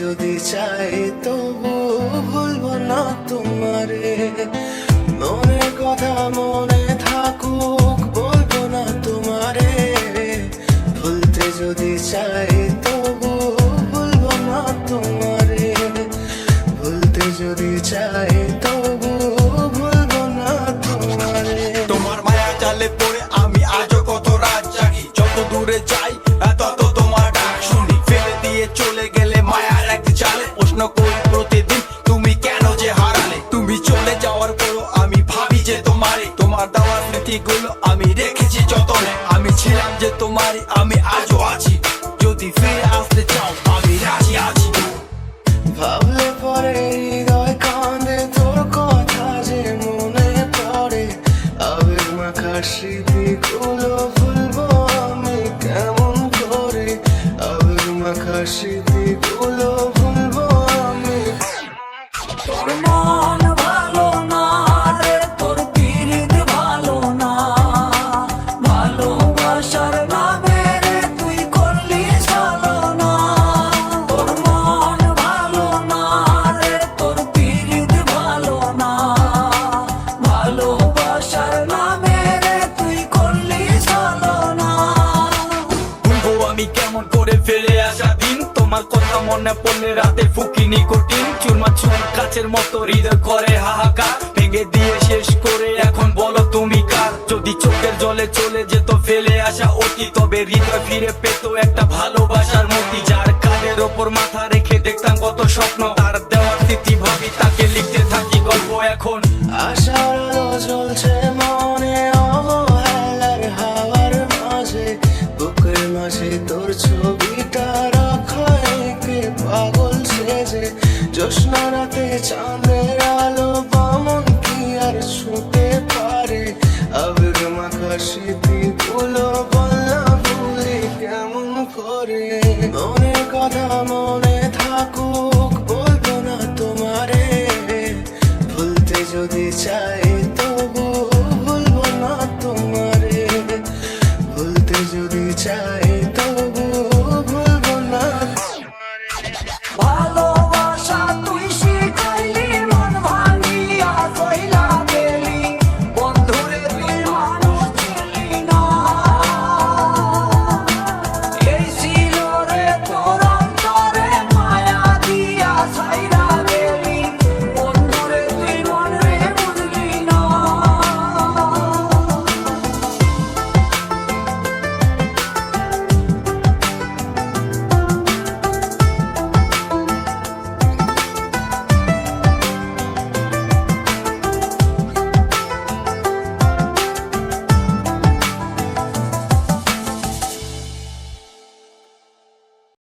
যদি চাই তবু ভুলবো না তোমারে। মনের কথা মনে থাকুক বলবো না তোমারে। ভুলতে যদি চাই তবু ভুলবো না তোমারে। ভুলতে যদি চাই তবু ভুলবো না তোমারে। তোমার মায়া জালে পড়ে আমি আজও কত রাত জাগি। যত দূরে যাই তত তোমার ডাক শুনি। ফেলে দিয়ে চলে গেলে মায়ার এক জালে প্রশ্ন করি প্রতিদিন তুমি কেন যে হারালে। তুমি চলে যাওয়ার পরও আমি ভাবি যে তোমারই, তোমার দেওয়া স্মৃতিগুলো আমি রেখেছি যতনে। আমি ছিলাম যে তোমারই, আমি আজও আছি। যদি ফিরে আসতে চাও আমি রাজি আছি। ভাবলে পরে হৃদয় কাঁদে তোর কথা যে মনে পড়ে। আবেগ মাখা স্মৃতিগুলো ভুলবো আমি কেমন করে। আবেগ মাখা স্মৃতিগুলো ভুলবো আমি। তোর মন ভালো না রে, তোর পিরিত ভালো না। ভালোবাসার নামে রে তুই করলি ভালো না। তোর মন ভালো না রে, তোর পিরিত ভালো না। ভালোবাসার নামে রে তুই করলি ভালো না। ভুলবো আমি কেমন করে ফেলে আসা দিন। তোমার কথা মনে পড়লে রাতে ফুকি নিকোটিন। চুরমার চুর কাছের মতো হৃদয় করে হাহাকার। ভেঙে দিয়ে শেষ করে এখন বলো তুমি কার। যদি চোখের জলে চলে যেত ফেলে আসা অতি, তবে হৃদয় ফিরে পেত একটা ভালোবাসার মতি। যার কাঁধের ওপর মাথা রেখে দেখতাম কত স্বপ্ন, তার দেওয়ার স্মৃতি ভাবি তাকে লিখতে থাকি গল্প এখন। আশার আলো জ্বলছে মনে অবহেলার হাওয়ার মাঝে। বুকের মাঝে তোর ছবিটা রাখা একে পাগল সেজে। জ্যোৎস্না রাতে চাঁদের আলো বামন কি আর ছুঁতে পারে। আবেগ মাখা স্মৃতিগুলো বললা ভুলি কেমন করে। মনের কথা মনে থাকুক বলবো না তোমারে। ভুলতে যদি চাই